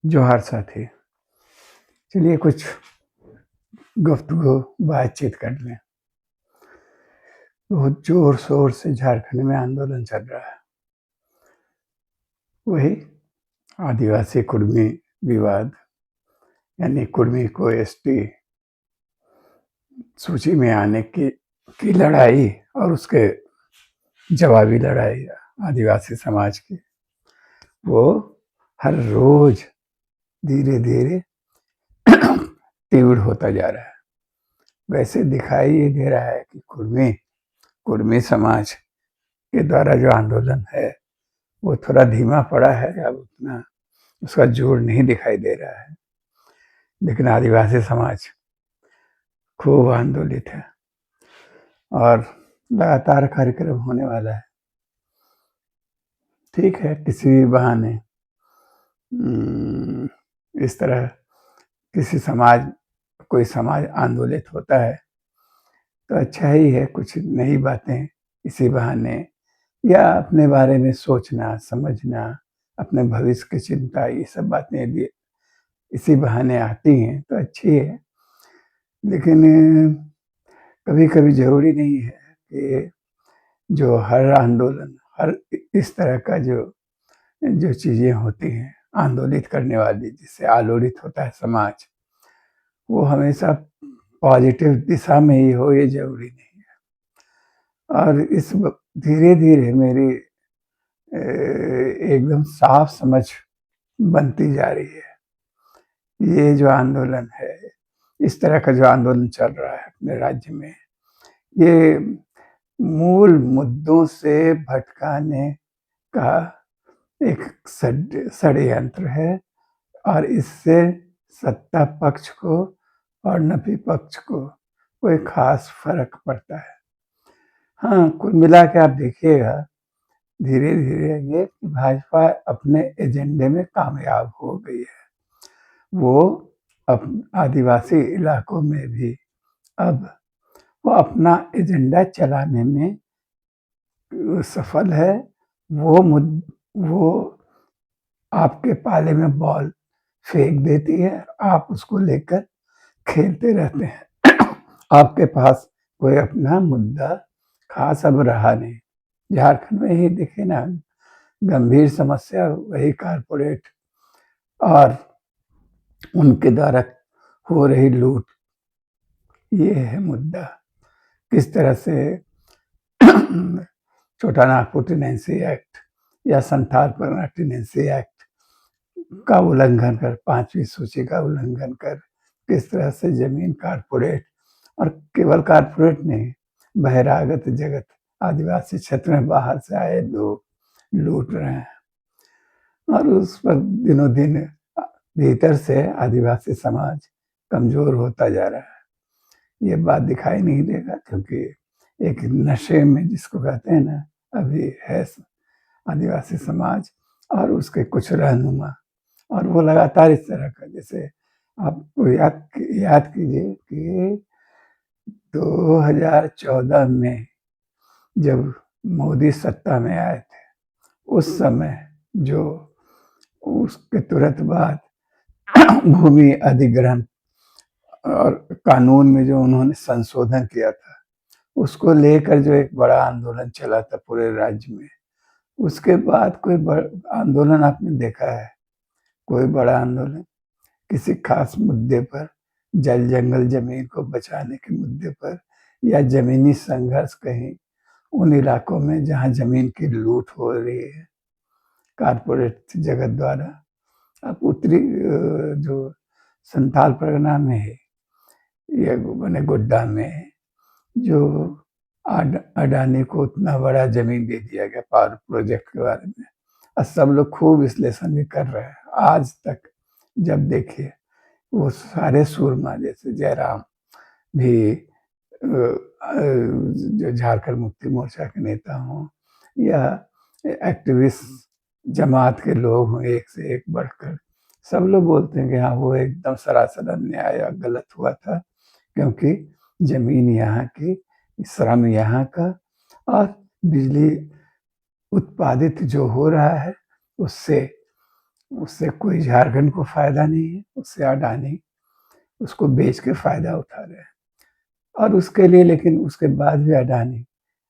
जोहार साथी। चलिए कुछ गुफ्तगू बातचीत कर लें। बहुत ज़ोर-शोर से झारखंड में आंदोलन चल रहा है। वही आदिवासी कुर्मी विवाद, यानी कुर्मी को एसटी सूची में आने की लड़ाई और उसके जवाबी लड़ाई आदिवासी समाज की, वो हर रोज़ धीरे-धीरे तीव्र होता जा रहा है। वैसे दिखाई ये दे रहा है कि कुर्मी समाज के द्वारा जो आंदोलन है वो थोड़ा धीमा पड़ा है, अब उतना उसका जोर नहीं दिखाई दे रहा है। लेकिन आदिवासी समाज खूब आंदोलित है और लगातार कार्यक्रम होने वाला है। ठीक है, किसी भी बहाने इस तरह कोई समाज आंदोलित होता है तो अच्छा ही है, कुछ नई बातें इसी बहाने या अपने बारे में सोचना, समझना, अपने भविष्य की चिंता, ये सब बातें यदि इसी बहाने आती हैं तो अच्छी है। लेकिन कभी-कभी ज़रूरी नहीं है कि जो हर आंदोलन, हर इस तरह का जो जो चीज़ें होती हैं आंदोलित करने वाली, जिससे आलोड़ित होता है समाज, वो हमेशा पॉजिटिव दिशा में ही हो, ये ज़रूरी नहीं है। और इस धीरे-धीरे मेरी एकदम साफ समझ बनती जा रही है। ये जो आंदोलन है, इस तरह का जो आंदोलन चल रहा है अपने राज्य में, ये मूल मुद्दों से भटकाने का एक षड्यंत्र है और इससे सत्ता पक्ष को और नफी पक्ष को कोई खास फर्क पड़ता है। हाँ, कुल मिला के आप देखिएगा, धीरे-धीरे ये भाजपा अपने एजेंडे में कामयाब हो गई है। वो आदिवासी इलाकों में भी अब वो अपना एजेंडा चलाने में सफल है। वो आपके पाले में बॉल फेंक देती है, आप उसको लेकर खेलते रहते हैं। आपके पास कोई अपना मुद्दा खास अब रहा नहीं। झारखंड में ही देखे ना, गंभीर समस्या वही कारपोरेट और उनके द्वारा हो रही लूट, ये है मुद्दा। किस तरह से छोटा नागपुर टेनेंसी एक्ट या संथाल परगना टेनेंसी एक्ट का उल्लंघन कर, 5वीं सूची का उल्लंघन कर, किस तरह से जमीन कारपोरेट, और केवल कारपोरेट नहीं, बहिरागत जगत, आदिवासी क्षेत्र में बाहर से आए लोग लूट रहे हैं और उस पर दिनों दिन भीतर से आदिवासी समाज कमजोर होता जा रहा है। ये बात दिखाई नहीं देगा क्योंकि एक नशे में, जिसको कहते हैं ना, अभी है आदिवासी समाज और उसके कुछ रहनुमा, और वो लगातार इस तरह का, जैसे आपको याद कीजिए कि 2014 में जब मोदी सत्ता में आए थे, उस समय जो उसके तुरंत बाद भूमि अधिग्रहण और कानून में जो उन्होंने संशोधन किया था, उसको लेकर जो एक बड़ा आंदोलन चला था पूरे राज्य में, उसके बाद कोई आंदोलन आपने देखा है? कोई बड़ा आंदोलन किसी खास मुद्दे पर, जल जंगल जमीन को बचाने के मुद्दे पर, या जमीनी संघर्ष कहीं उन इलाकों में जहां जमीन की लूट हो रही है कारपोरेट जगत द्वारा। अब उत्तरी जो संथाल परगना में है, ये मैंने गोड्डा में, जो अडानी को उतना बड़ा जमीन दे दिया गया पावर प्रोजेक्ट के बारे में, और सब लोग खूब विश्लेषण भी कर रहे हैं। आज तक जब देखिए, वो सारे सूरमा जैसे जयराम भी, जो झारखंड मुक्ति मोर्चा के नेता हों या एक्टिविस्ट जमात के लोग हों, एक से एक बढ़कर, सब लोग बोलते हैं कि हाँ, वो एकदम सरासर अन्याय या गलत हुआ था, क्योंकि जमीन यहाँ की, श्रम यहाँ का, और बिजली उत्पादित जो हो रहा है उससे उससे कोई झारखंड को फायदा नहीं है, उससे अडानी उसको बेच के फायदा उठा रहे हैं। और उसके लिए लेकिन उसके बाद भी अडानी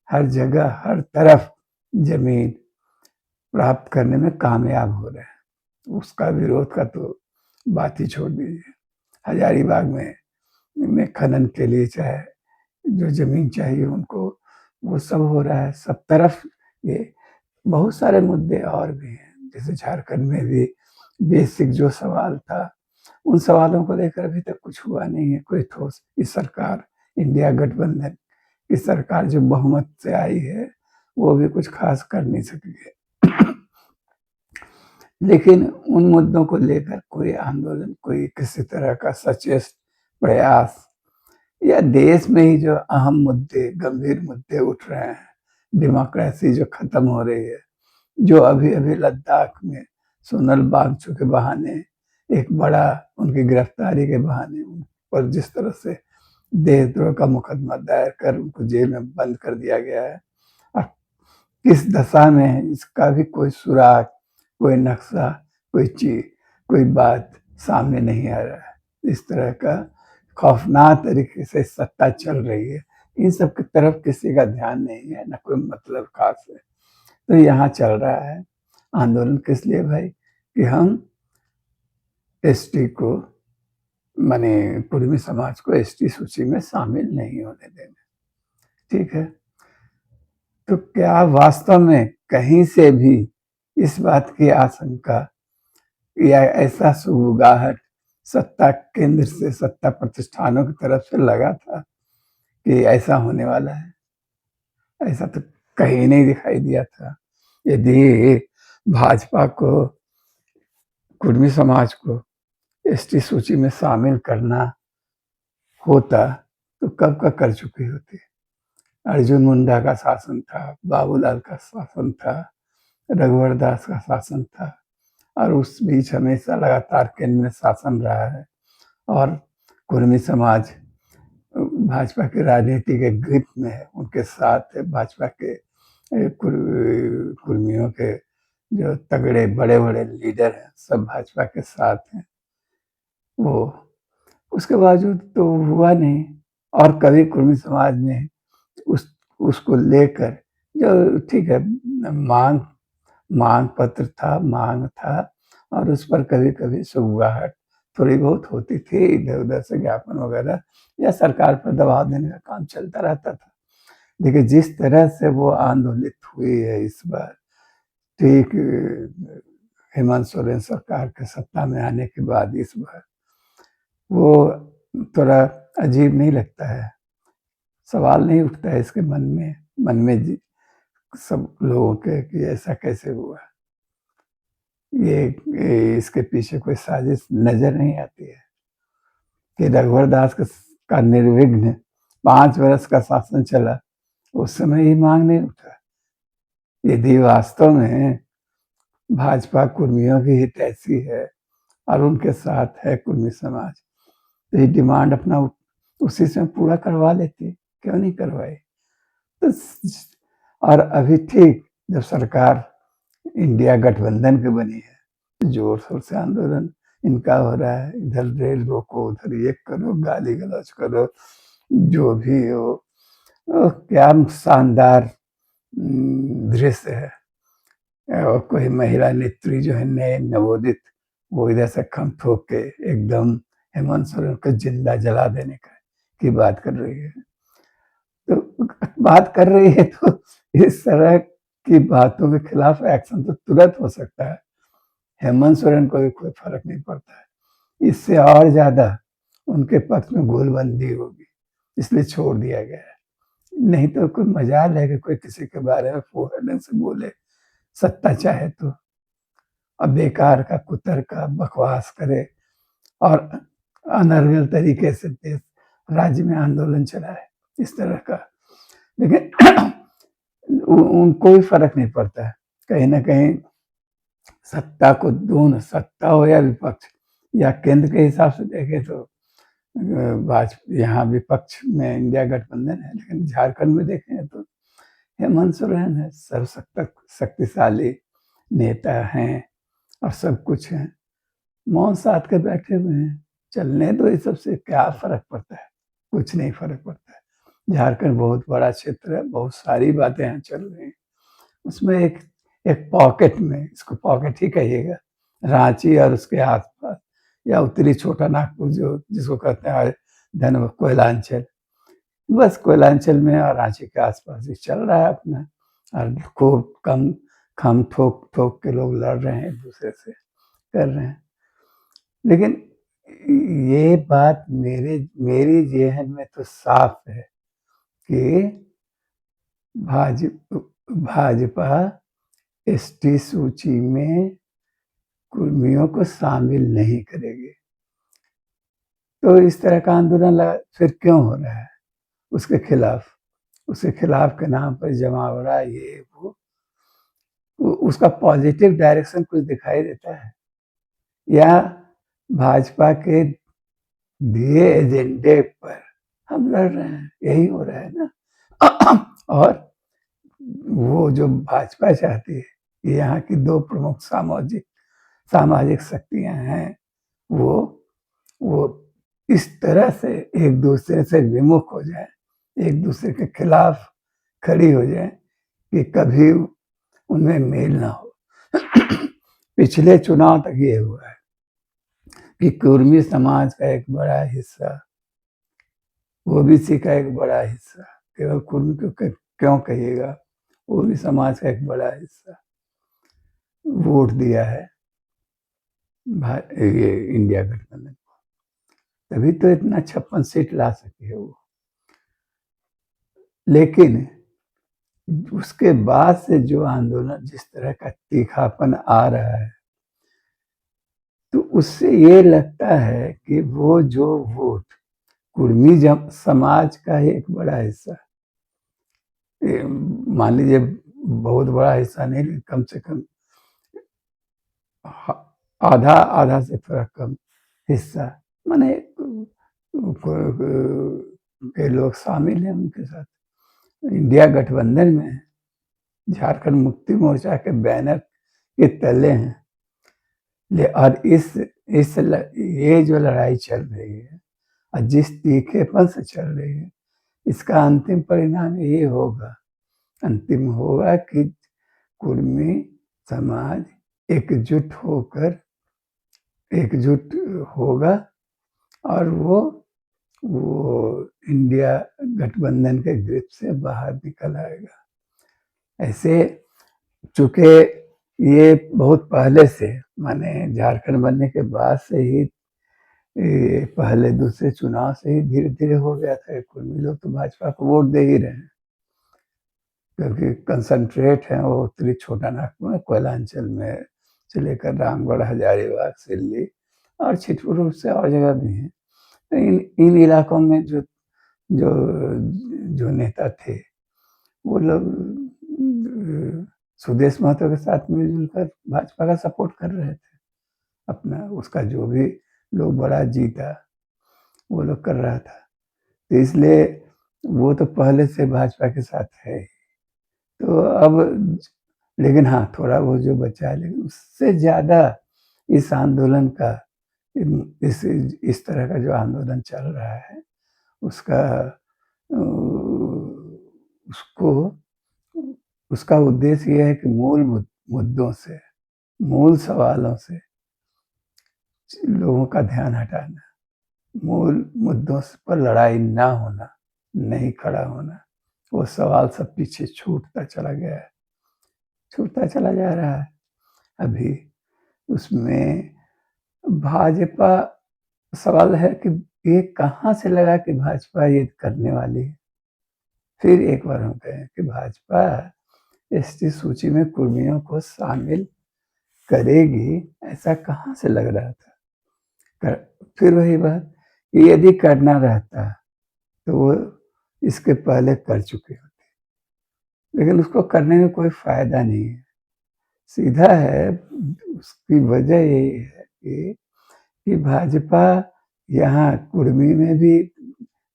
हर जगह हर तरफ जमीन प्राप्त करने में कामयाब हो रहे हैं। उसका विरोध का तो बात ही छोड़ दीजिए। हजारीबाग में खनन के लिए चाहे जो जमीन चाहिए उनको, वो सब हो रहा है सब तरफ। ये बहुत सारे मुद्दे और भी हैं, जैसे झारखंड में भी बेसिक जो सवाल था, उन सवालों को लेकर अभी तक कुछ हुआ नहीं है कोई ठोस। इस सरकार, इंडिया गठबंधन की सरकार जो बहुमत से आई है, वो भी कुछ खास कर नहीं सकी है। लेकिन उन मुद्दों को लेकर कोई आंदोलन, कोई किसी तरह का सचेत प्रयास, या देश में ही जो अहम मुद्दे, गंभीर मुद्दे उठ रहे हैं, डेमोक्रेसी जो खत्म हो रही है, जो अभी-अभी लद्दाख में सोनल बांगचू के बहाने, एक बड़ा उनकी गिरफ्तारी के बहाने उन पर जिस तरह से देशद्रोह का मुकदमा दायर कर उनको जेल में बंद कर दिया गया है, और किस दशा में है इसका भी कोई सुराग, कोई नक्शा, कोई चीज, कोई बात सामने नहीं आ रहा है। इस तरह का खौफनाक तरीके से सत्ता चल रही है, इन सब की तरफ किसी का ध्यान नहीं है, न कोई मतलब खास है। तो यहाँ चल रहा है आंदोलन किस लिए भाई, कि हम एसटी को, माने कुर्मी समाज को एसटी सूची में शामिल नहीं होने देंगे। ठीक है, तो क्या वास्तव में कहीं से भी इस बात की आशंका या ऐसा सुगबुगाहट सत्ता केंद्र से, सत्ता प्रतिष्ठानों की तरफ से लगा था कि ऐसा होने वाला है? ऐसा तो कहीं नहीं दिखाई दिया था। यदि भाजपा को, कुर्मी समाज को एसटी सूची में शामिल करना होता तो कब का कर चुकी होती। अर्जुन मुंडा का शासन था, बाबूलाल का शासन था, रघुवर दास का शासन था, और उस बीच हमेशा लगातार केंद्र में शासन रहा है, और कुर्मी समाज भाजपा की राजनीति के ग्रिप में है, उनके साथ है। भाजपा के कुर्मियों के जो तगड़े बड़े बड़े लीडर हैं, सब भाजपा के साथ हैं। वो उसके बावजूद तो हुआ नहीं। और कभी कुर्मी समाज में उसको लेकर, जो ठीक है, मांग मांग पत्र था, मांग था, और उस पर कभी कभी सुगबुगाहट थोड़ी बहुत होती थी, इधर उधर से ज्ञापन वगैरह, या सरकार पर दबाव देने का काम चलता रहता था। लेकिन जिस तरह से वो आंदोलित हुई है इस बार, ठीक हेमंत सोरेन सरकार के सत्ता में आने के बाद, इस बार वो थोड़ा अजीब नहीं लगता है? सवाल नहीं उठता है इसके मन में सब लोगों के कि ऐसा कैसे हुआ? ये इसके पीछे कोई साजिश नजर नहीं आती है कि रघुवर दास का निर्विघ्न 5 वर्ष का शासन चला, उस समय ही मांग नहीं उठा। यदि वास्तव में भाजपा कुर्मियों की हितैषी है और उनके साथ है कुर्मी समाज, तो ये डिमांड अपना उसी से पूरा करवा लेती, क्यों नहीं करवाई? तो और अभी ठीक जब सरकार इंडिया गठबंधन की बनी है, तो जोर शोर से आंदोलन इनका हो रहा है, इधर रेल रोको, उधर ये करो, गाली गलौज करो, जो भी हो। क्या शानदार दृश्य है। और कोई महिला नेत्री जो है नए नवोदित, वो इधर से खम ठोक के एकदम हेमंत सोरेन को जिंदा जला देने का की बात कर रही है। तो बात कर रही है तो इस तरह की बातों के खिलाफ एक्शन तो तुरंत हो सकता है। हेमंत सोरेन को भी कोई फर्क नहीं पड़ता है, इससे और ज्यादा उनके पक्ष में गोलबंदी होगी, इसलिए छोड़ दिया गया है। नहीं तो कोई मजाल है कि कोई किसी के बारे में फोहरने से बोले, सत्ता चाहे तो, अब बेकार का कुतर का बकवास करे और अनर्गल तरीके से देश राज्य में आंदोलन चलाए इस तरह का। लेकिन उनको भी फर्क नहीं पड़ता है। कहीं ना कहीं सत्ता को, दोनों सत्ता हो या विपक्ष, या केंद्र के हिसाब से देखें तो भाजपा यहाँ विपक्ष में इंडिया गठबंधन है, लेकिन झारखंड में देखें तो हेमंत सोरेन है, सर्वशक्तिशाली नेता हैं, और सब कुछ है, मौन साध के बैठे हुए हैं, चलने दो, इस सबसे क्या फर्क पड़ता है, कुछ नहीं फर्क पड़ता है। झारखंड बहुत बड़ा क्षेत्र है, बहुत सारी बातें यहाँ चल रही हैं, उसमें एक एक पॉकेट में, इसको पॉकेट ही कहिएगा, रांची और उसके आसपास या उत्तरी छोटा नागपुर जो जिसको कहते हैं धन कोयलांचल, बस कोयलांचल में और रांची के आसपास ही चल रहा है अपना, और खूब कम खम ठोक ठोक के लोग लड़ रहे हैं एक दूसरे से, कर रहे हैं। लेकिन ये बात मेरी जेहन में तो साफ है कि भाजपा एसटी सूची में कुर्मियों को शामिल नहीं करेगी। तो इस तरह का आंदोलन फिर क्यों हो रहा है उसके खिलाफ? उसके खिलाफ के नाम पर जमावड़ा ये वो, उसका पॉजिटिव डायरेक्शन कुछ दिखाई देता है? या भाजपा के दिए एजेंडे पर हम लड़ रहे हैं, यही हो रहा है ना? और वो जो भाजपा चाहती है कि यहाँ की दो प्रमुख सामाजिक शक्तियां हैं, वो इस तरह से एक दूसरे से विमुख हो जाए, एक दूसरे के खिलाफ खड़ी हो जाए कि कभी उनमें मेल ना हो। पिछले चुनाव तक ये हुआ है कि कुर्मी समाज का एक बड़ा हिस्सा, ओबीसी का एक बड़ा हिस्सा, केवल कुर्मी को क्यों कहिएगा, ओबी समाज का एक बड़ा हिस्सा वोट दिया है ये इंडिया गठबंधन को, तभी तो इतना 56 सीट ला सकी है वो। लेकिन उसके बाद से जो आंदोलन जिस तरह का तीखापन आ रहा है, तो उससे ये लगता है कि वो जो वोट कुर्मी समाज का एक बड़ा हिस्सा, मान लीजिए बहुत बड़ा हिस्सा नहीं, कम से कम आधा आधा से थोड़ा कम हिस्सा, माने के लोग शामिल हैं उनके साथ, इंडिया गठबंधन में है, झारखंड मुक्ति मोर्चा के बैनर के तले हैं। और ये जो लड़ाई चल रही है और जिस तीखेपन से चल रही है, इसका अंतिम परिणाम ये होगा, अंतिम होगा कि कुर्मी समाज एकजुट होगा और वो इंडिया गठबंधन के ग्रिप से बाहर निकल आएगा। ऐसे चूंकि ये बहुत पहले से, माने झारखंड बनने के बाद से ही, पहले दूसरे चुनाव से ही धीरे धीरे हो गया था। कुर्मी लोग तो भाजपा को वोट दे ही रहे हैं, क्योंकि कंसंट्रेट है वो उत्तरी छोटा नागपुर में, कोयलांचल में से लेकर रामगढ़, हजारीबाग, सिल्ली और छिटपुर से और जगह भी है। तो इन इलाकों में जो जो जो नेता थे वो लोग सुदेश महतो के साथ मिलजुल कर भाजपा का सपोर्ट कर रहे थे, अपना उसका जो भी लोग बड़ा जीता वो लोग कर रहा था, तो इसलिए वो तो पहले से भाजपा के साथ है। तो अब लेकिन हाँ, थोड़ा वो जो बचा है, लेकिन उससे ज्यादा इस आंदोलन का, इस तरह का जो आंदोलन चल रहा है उसका उसको उसका उद्देश्य यह है कि मूल मुद्दों से, मूल सवालों से लोगों का ध्यान हटाना, मूल मुद्दों पर लड़ाई ना होना, नहीं खड़ा होना, वो सवाल सब पीछे छूटता चला गया है, छूटता चला जा रहा है। अभी उसमें भाजपा, सवाल है कि ये कहाँ से लगा कि भाजपा ये करने वाली है। फिर एक बार हम कहें कि भाजपा एसटी सूची में कुर्मियों को शामिल करेगी, ऐसा कहाँ से लग रहा था? फिर वही बात कि यदि करना रहता तो वो इसके पहले कर चुके होते, लेकिन उसको करने में कोई फायदा नहीं है। सीधा है, उसकी वजह यही है कि भाजपा यहाँ कुर्मी में भी,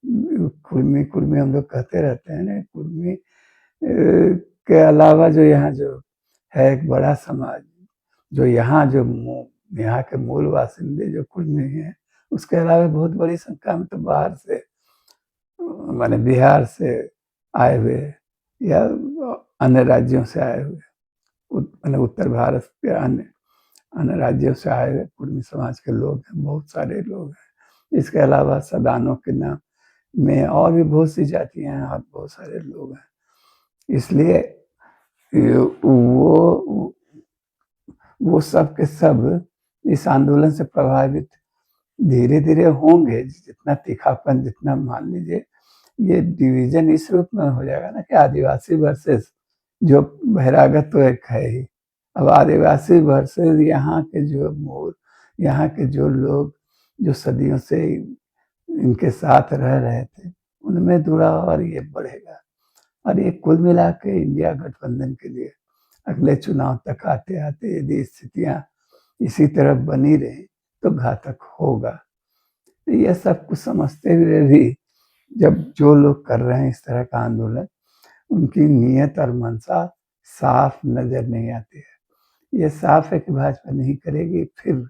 कुर्मी कुर्मी हम लोग कहते रहते हैं ना, कुर्मी के अलावा जो यहाँ जो है एक बड़ा समाज, जो यहाँ के मूल बासिंदे जो कुर्मी हैं, उसके अलावा बहुत बड़ी संख्या में तो बाहर से माने बिहार से आए हुए या अन्य राज्यों से आए हुए माने उत्तर भारत के अन्य अन्य राज्यों से आए हुए कुर्मी समाज के लोग हैं, बहुत सारे लोग हैं। इसके अलावा सदानों के नाम में और भी बहुत सी जातियां हैं और बहुत सारे लोग हैं। इसलिए वो सब के सब इस आंदोलन से प्रभावित धीरे धीरे होंगे। जितना तीखापन, जितना मान लीजिए ये डिवीजन इस रूप में हो जाएगा ना कि आदिवासी वर्सेस जो बहिरागत तो एक है ही, अब आदिवासी वर्सेस यहाँ के जो लोग जो सदियों से इनके साथ रह रहे थे, उनमें जुड़ाव और ये बढ़ेगा। और ये कुल मिला के इंडिया गठबंधन के लिए अगले चुनाव तक आते आते यदि स्थितियां इसी तरह बनी रही तो घातक होगा। तो यह सब कुछ समझते हुए भी जब जो लोग कर रहे हैं इस तरह का आंदोलन, उनकी नीयत और मंशा साफ नजर नहीं आती है। ये साफ है कि भाजपा नहीं करेगी, फिर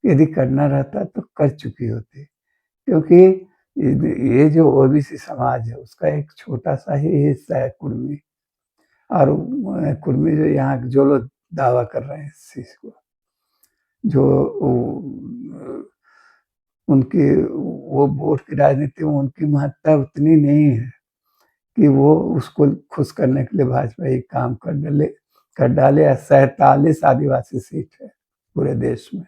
यदि करना रहता तो कर चुकी होती, क्योंकि ये जो ओबीसी समाज है उसका एक छोटा सा ही हिस्सा है कुर्मी। और कुर्मी जो यहाँ जो लोग दावा कर रहे हैं इस चीज को, जो उनकी वो वोट की राजनीति में उनकी महत्ता उतनी नहीं है कि वो उसको खुश करने के लिए भाजपा एक काम कर डाले। 47 आदिवासी सीट है पूरे देश में,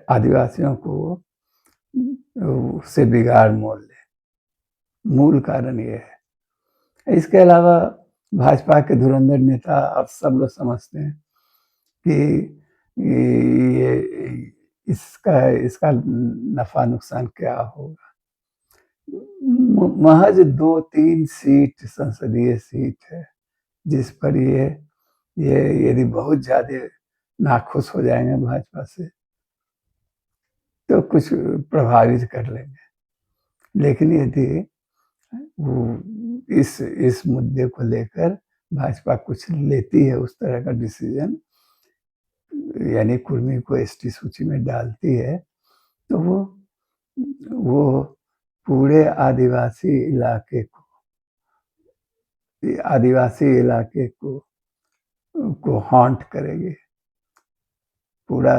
आदिवासियों को से बिगाड़ मोल ले, मूल कारण ये है। इसके अलावा भाजपा के धुरंधर नेता और सब लोग समझते हैं कि ये इसका नफा नुकसान क्या होगा। महज 2-3 सीट संसदीय सीट है जिस पर ये यदि बहुत ज्यादा नाखुश हो जाएंगे भाजपा से तो कुछ प्रभावित कर लेंगे। लेकिन यदि वो इस मुद्दे को लेकर भाजपा कुछ लेती है, उस तरह का डिसीजन, यानी कुर्मी को एसटी सूची में डालती है, तो वो पूरे आदिवासी इलाके को हॉन्ट करेगी पूरा।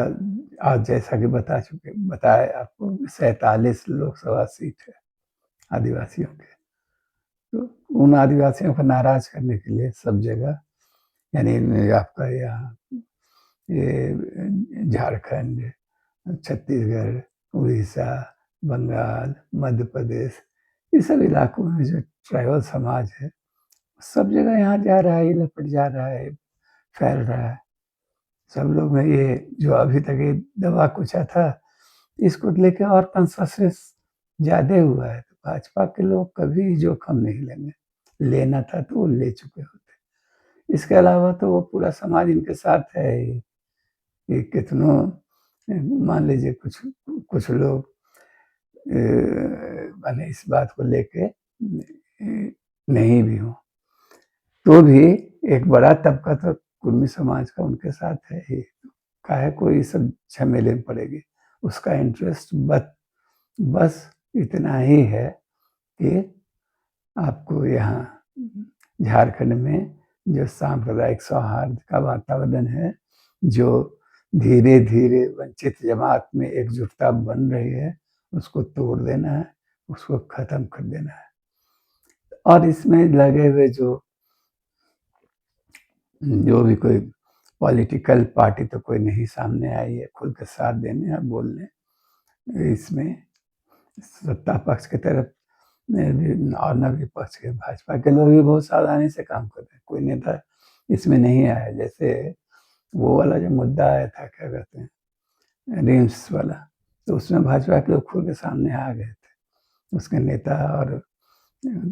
आज जैसा कि बताए आपको 47 लोकसभा सीट है आदिवासियों के, तो उन आदिवासियों को नाराज करने के लिए सब जगह, यानी आपका यहाँ ये झारखंड, छत्तीसगढ़, उड़ीसा, बंगाल, मध्य प्रदेश, इस सब इलाकों में जो ट्राइबल समाज है सब जगह यहाँ जा रहा है, ये लपट जा रहा है, फैल रहा है। सब लोग में ये जो अभी तक ये दबा कुचा था, इसको लेके और कंसेंसस ज्यादा हुआ है। तो भाजपा के लोग कभी जोखम नहीं लेंगे, लेना था तो वो ले चुके होते। इसके अलावा तो वो पूरा समाज इनके साथ है। ये कितनों मान लीजिए कुछ लोग माने इस बात को लेके नहीं भी हो, तो भी एक बड़ा तबका तो कुर्मी समाज का उनके साथ है ही। काहे कोई सब झमेले में पड़ेगी, उसका इंटरेस्ट बस इतना ही है कि आपको यहाँ झारखंड में जो सांप्रदायिक सौहार्द का वातावरण है, जो धीरे धीरे वंचित जमात में एकजुटता बन रही है, उसको तोड़ देना है, उसको खत्म कर देना है। और इसमें लगे हुए जो भी कोई पॉलिटिकल पार्टी तो कोई नहीं सामने आई है खुल के साथ देने और बोलने। इसमें सत्ता पक्ष की तरफ और न विपक्ष के, भाजपा के लोग भी बहुत सावधानी से काम कर रहे हैं। कोई नेता इसमें नहीं आया। जैसे वो वाला जो मुद्दा आया था, क्या कहते हैं, रिम्स वाला, तो उसमें भाजपा के लोग खुल के सामने आ गए थे, उसके नेता और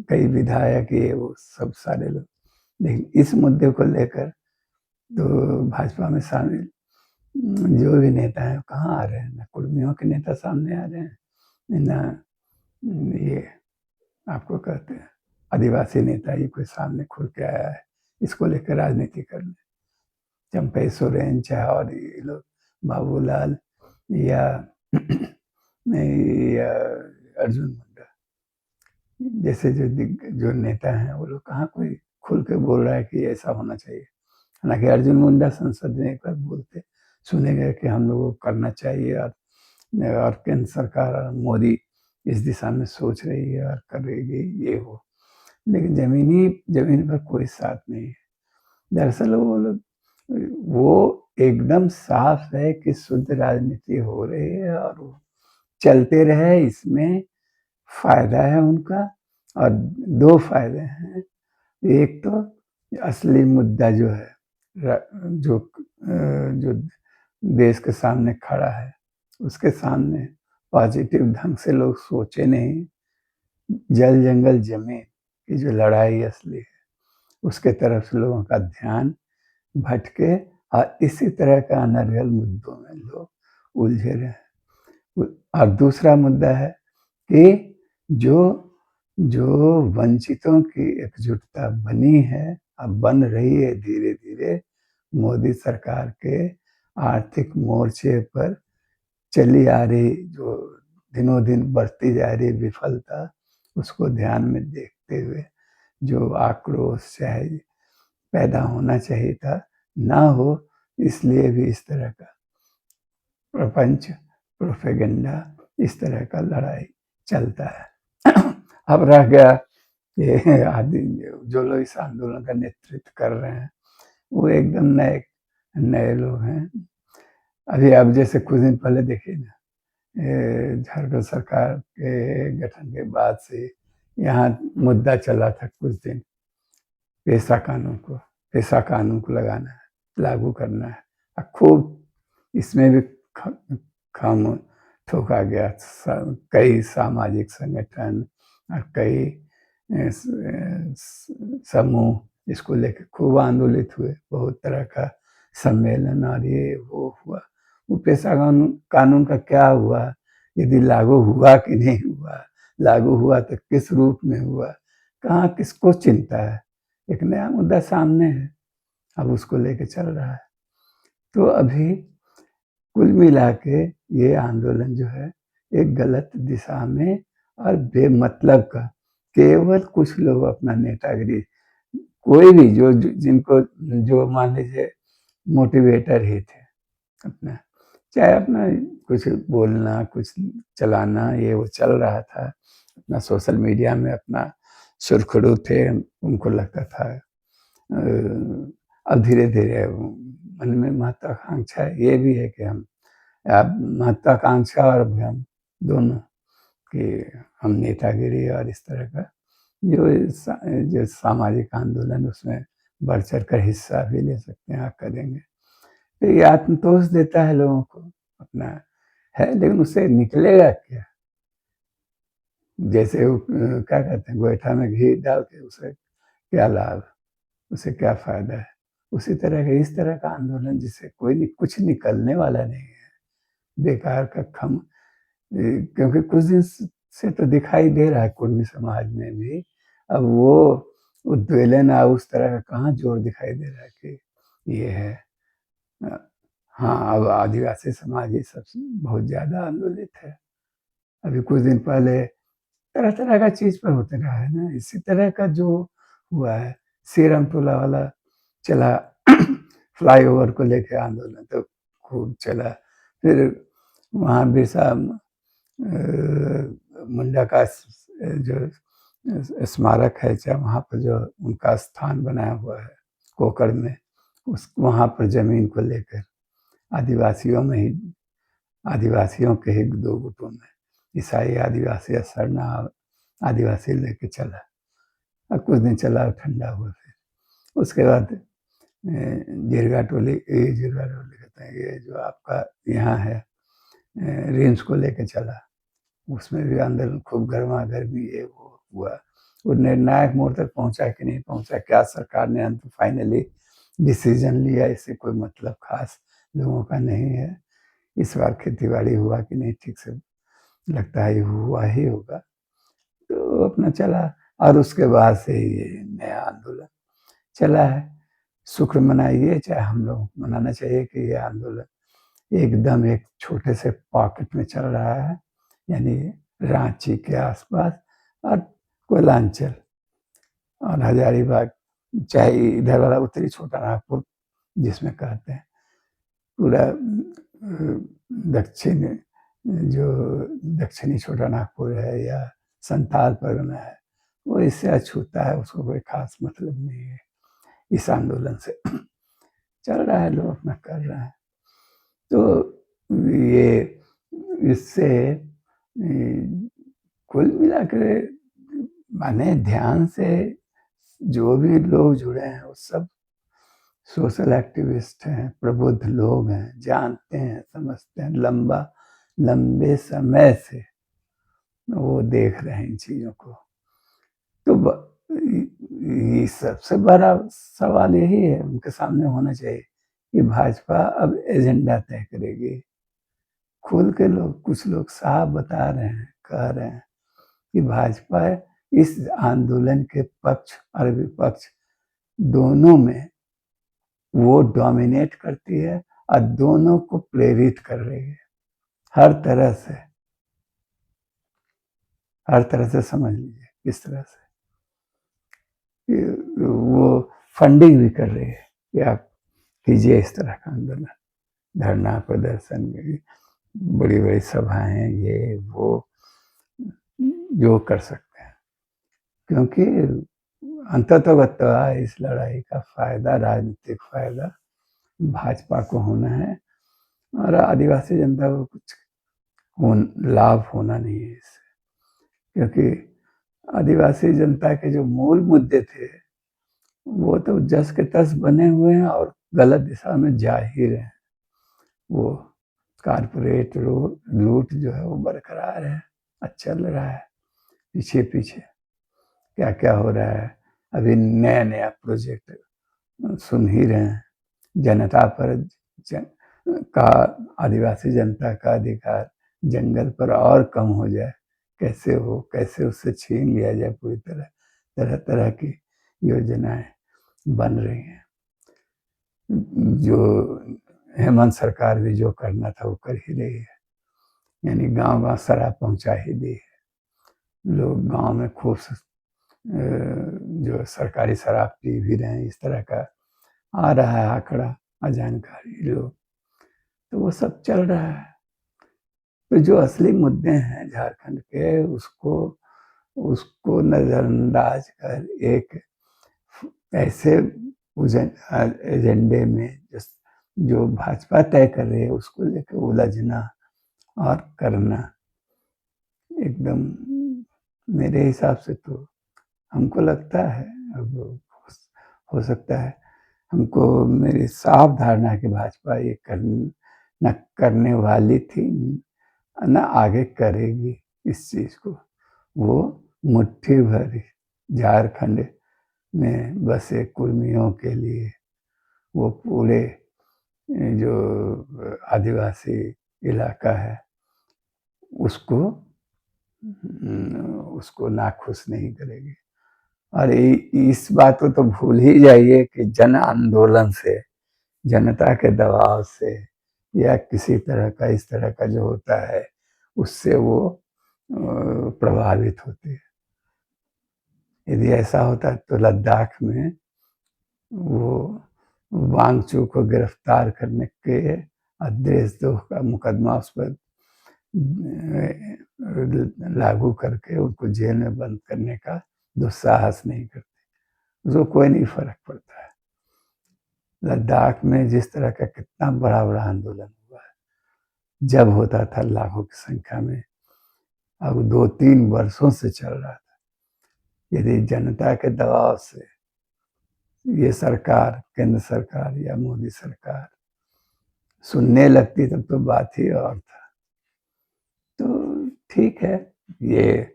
कई विधायक, ये वो सब सारे लोग। लेकिन इस मुद्दे को लेकर तो भाजपा में शामिल जो भी नेता हैं कहाँ आ रहे हैं, ना कुर्मियों के नेता सामने आ रहे हैं, ना ये आपको कहते हैं आदिवासी नेता ही कोई सामने खुल के आया है इसको लेकर राजनीति करने। चंपई सोरेन चाहे और ये लोग बाबूलाल या या अर्जुन मुंडा जैसे जो नेता हैं, वो लोग कहाँ कोई खुल के बोल रहा है कि ऐसा होना चाहिए। हालांकि अर्जुन मुंडा संसद में एक बार बोलते सुने गए कि हम लोगों को करना चाहिए, और केंद्र सरकार और मोदी इस दिशा में सोच रही है और करेगी ये वो, लेकिन जमीन पर कोई साथ नहीं है। दरअसल वो एकदम साफ है कि शुद्ध राजनीति हो रही है और वो चलते रहे, इसमें फायदा है उनका। और दो फायदे हैं। एक तो असली मुद्दा जो है, जो देश के सामने खड़ा है, उसके सामने पॉजिटिव ढंग से लोग सोचे नहीं। जल जंगल जमीन की जो लड़ाई असली है, उसके तरफ से लोगों का ध्यान भटके और इसी तरह का अनर्गल मुद्दों में लोग उलझे रहे। और दूसरा मुद्दा है कि जो जो वंचितों की एकजुटता बनी है, अब बन रही है धीरे धीरे, मोदी सरकार के आर्थिक मोर्चे पर चली आ रही, जो दिनों दिन बढ़ती जा रही विफलता, उसको ध्यान में देखते हुए जो आक्रोश चाहे पैदा होना चाहिए था, ना हो, इसलिए भी इस तरह का प्रपंच, प्रोपेगेंडा, इस तरह का लड़ाई चलता है। अब रह गया ये आदि जो लोग इस आंदोलन का नेतृत्व कर रहे हैं, वो एकदम नए नए लोग हैं। अभी अब जैसे कुछ दिन पहले देखिए ना, झारखंड सरकार के गठन के बाद से यहाँ मुद्दा चला था कुछ दिन, पेशा कानून को लगाना है, लागू करना है। खूब इसमें भी खाम ठोका गया। कई सामाजिक संगठन और कई समूह इसको लेकर खूब आंदोलित हुए, बहुत तरह का सम्मेलन और ये वो हुआ। वो पेशा कानून का क्या हुआ, यदि लागू हुआ कि नहीं हुआ, लागू हुआ तो किस रूप में हुआ, कहाँ किसको चिंता है। एक नया मुद्दा सामने है, अब उसको लेके चल रहा है। तो अभी कुल मिला के ये आंदोलन जो है एक गलत दिशा में और बेमतलब का, केवल कुछ लोग अपना नेतागिरी, कोई भी जो जिनको जो मान लीजिए मोटिवेटर ही थे अपना, चाहे अपना कुछ बोलना कुछ चलाना, ये वो चल रहा था अपना सोशल मीडिया में, अपना सुरखड़ू थे, उनको लगता था। अब धीरे धीरे मन में महत्वाकांक्षा ये भी है कि हम, महत्वाकांक्षा और भ्रम दोनों, कि हम नेतागिरी और इस तरह का जो सामाजिक आंदोलन, उसमें बढ़ चढ़ कर हिस्सा भी ले सकते हैं, आप करेंगे तो ये आत्मतोष देता है लोगों को अपना है। लेकिन उससे निकलेगा क्या? जैसे वो क्या कहते हैं, गोईठा में घी डाल के उसे क्या लाभ, उसे क्या फायदा है। उसी तरह का इस तरह का आंदोलन जिससे कुछ निकलने वाला नहीं है, बेकार का खम। क्योंकि कुछ दिन से तो दिखाई दे रहा है कुर्मी समाज में भी, अब वो उद्वेलन उस तरह का कहाँ जोर दिखाई दे रहा है कि ये है। हाँ, अब आदिवासी समाज ये सबसे बहुत ज्यादा आंदोलित है। अभी कुछ दिन पहले तरह तरह का चीज पर होते रहा है ना, इसी तरह का जो हुआ है, सीरम टोला वाला चला फ्लाईओवर को लेके आंदोलन तो खूब चला। फिर वहाँ बिरसा मुंडा का जो स्मारक है, चाहे वहाँ पर जो उनका स्थान बनाया हुआ है कोकड़ में, उस वहाँ पर जमीन को लेकर आदिवासियों के ही दो गुटों में, ईसाई आदिवासी और सरना आदिवासी लेके चला। और कुछ दिन चला, ठंडा हुआ। फिर उसके बाद जिरगा टोली कहते हैं, ये जो आपका यहाँ है रेंज को लेके चला, उसमें भी आंदोलन खूब गर्मा गर्मी ये वो हुआ। वो निर्णायक मोड़ तक पहुंचा कि नहीं पहुंचा, क्या सरकार ने अंत फाइनली डिसीजन लिया, इससे कोई मतलब खास लोगों का नहीं है। इस बार खेतीबाड़ी हुआ कि नहीं ठीक से, लगता है हुआ ही होगा। तो अपना चला, और उसके बाद से ये नया आंदोलन चला है। शुक्र मनाइए, चाहे हम लोग मनाना चाहिए कि ये आंदोलन एकदम एक छोटे से पॉकेट में चल रहा है, यानी रांची के आसपास और कोयलांचल और हजारीबाग, चाहे इधर वाला उत्तरी छोटा नागपुर जिसमें कहते हैं, पूरा दक्षिण जो दक्षिणी छोटा नागपुर है या संथाल परगना है, वो इससे अछूता है, उसको कोई खास मतलब नहीं है इस आंदोलन से। चल रहा है, लोग अपना कर रहे हैं। तो ये इससे कुल मिलाकर माने ध्यान से जो भी लोग जुड़े हैं वो सब सोशल एक्टिविस्ट हैं, प्रबुद्ध लोग हैं, जानते हैं, समझते हैं, लंबे समय से वो देख रहे हैं इन चीजों को। तो ये सबसे बड़ा सवाल यही है उनके सामने होना चाहिए कि भाजपा अब एजेंडा तय करेगी। खुल के लोग, कुछ लोग साफ बता रहे हैं, कह रहे हैं कि भाजपा इस आंदोलन के पक्ष और विपक्ष दोनों में वो डोमिनेट करती है और दोनों को प्रेरित कर रही है हर तरह से समझ लीजिए किस तरह से वो फंडिंग भी कर रही है कि आप कीजिए इस तरह का आंदोलन, धरना प्रदर्शन, बड़ी बड़ी सभाएं, ये वो जो कर सकते हैं, क्योंकि अंततः इस लड़ाई का फायदा, राजनीतिक फायदा भाजपा को होना है और आदिवासी जनता को कुछ लाभ होना नहीं है इससे, क्योंकि आदिवासी जनता के जो मूल मुद्दे थे वो तो जस के तस बने हुए हैं और गलत दिशा में जा ही रहे हैं। वो कारपोरेट लूट जो है वो बरकरार है, चल रहा है पीछे पीछे, क्या क्या हो रहा है। अभी नया नया प्रोजेक्ट सुन ही रहे हैं, जनता पर का, आदिवासी जनता का अधिकार जंगल पर और कम हो जाए, कैसे उससे छीन लिया जाए, पूरी तरह तरह की योजनाएं बन रही हैं। जो हेमंत सरकार भी जो करना था वो कर ही रही है, यानी गांव गांव शराब पहुंचा ही दी है। लोग गांव में खूब जो सरकारी शराब पी भी रहे हैं, इस तरह का आ रहा है आंकड़ा, अजानकारी लोग, तो वो सब चल रहा है। तो जो असली मुद्दे हैं झारखंड के, उसको नजरअंदाज कर एक ऐसे एजेंडे में जो भाजपा तय कर रही है उसको लेकर उलझना और करना, एकदम मेरे हिसाब से तो हमको लगता है, अब हो सकता है हमको, मेरी साफ धारणा है कि भाजपा ये न करने वाली थी, न आगे करेगी इस चीज को। वो मुट्ठी भर झारखंड में बसे कुर्मियों के लिए, वो पूरे जो आदिवासी इलाका है उसको नाखुश नहीं करेगी। और इस बात को तो भूल ही जाइए कि जन आंदोलन से, जनता के दबाव से या किसी तरह का इस तरह का जो होता है उससे वो प्रभावित होती है। यदि ऐसा होता तो लद्दाख में वो वांगचू को गिरफ्तार करने के देशद्रोह का मुकदमा उस पर लागू करके उनको जेल में बंद करने का दुस्साहस नहीं करते, उसको कोई नहीं फर्क पड़ता है। लद्दाख में जिस तरह का कितना बड़ा बड़ा आंदोलन हुआ है, जब होता था लाखों की संख्या में, अब 2-3 वर्षों से चल रहा था। यदि जनता के दबाव से ये सरकार, केंद्र सरकार या मोदी सरकार सुनने लगती तब तो बात ही और था। तो ठीक है, ये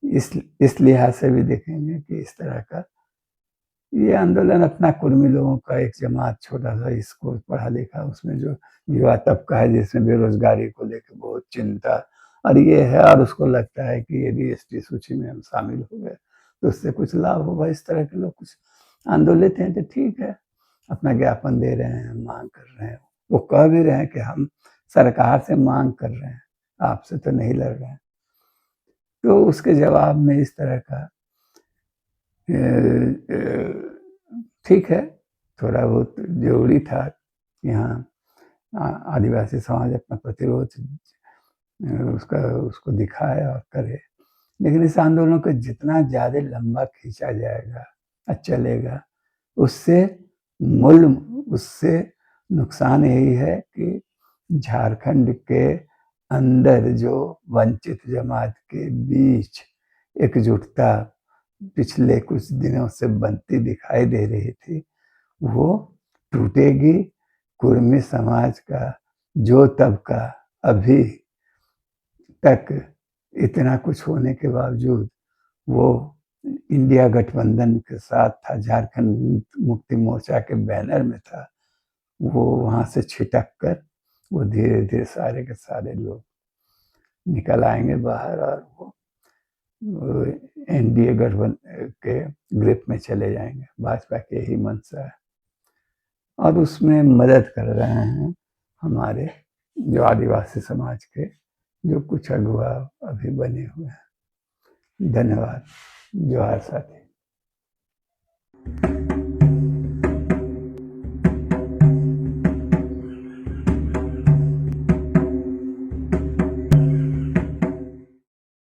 इस लिहाज से भी देखेंगे कि इस तरह का ये आंदोलन अपना कुर्मी लोगों का एक जमात, छोटा सा स्कूल पढ़ा लिखा, उसमें जो युवा तबका है जिसमें बेरोजगारी को लेकर बहुत चिंता और ये है, और उसको लगता है कि यदि एसटी सूची में हम शामिल हो गए तो उससे कुछ लाभ होगा। इस तरह के लोग कुछ आंदोलित हैं तो ठीक है, अपना ज्ञापन दे रहे हैं, मांग कर रहे हैं। वो कह भी रहे हैं कि हम सरकार से मांग कर रहे हैं, आपसे तो नहीं लड़ रहे हैं। तो उसके जवाब में इस तरह का ठीक है, थोड़ा बहुत जरूरी था कि हाँ आदिवासी समाज अपना प्रतिरोध उसको दिखाए और करे। लेकिन इस आंदोलन को जितना ज्यादा लंबा खींचा जाएगा और चलेगा, उससे मूल उससे नुकसान यही है कि झारखंड के अंदर जो वंचित जमात के बीच एकजुटता पिछले कुछ दिनों से बनती दिखाई दे रही थी, वो टूटेगी। कुर्मी समाज का जो तबका अभी तक इतना कुछ होने के बावजूद वो इंडिया गठबंधन के साथ था, झारखंड मुक्ति मोर्चा के बैनर में था, वो वहां से छिटक कर वो धीरे धीरे सारे के सारे लोग निकल आएंगे बाहर और वो एनडीए गठबंधन के ग्रिप में चले जाएंगे। भाजपा की यही मंशा है और उसमें मदद कर रहे हैं हमारे जो आदिवासी समाज के जो कुछ अगुआ अभी बने हुए हैं। धन्यवाद। जोहार साथी।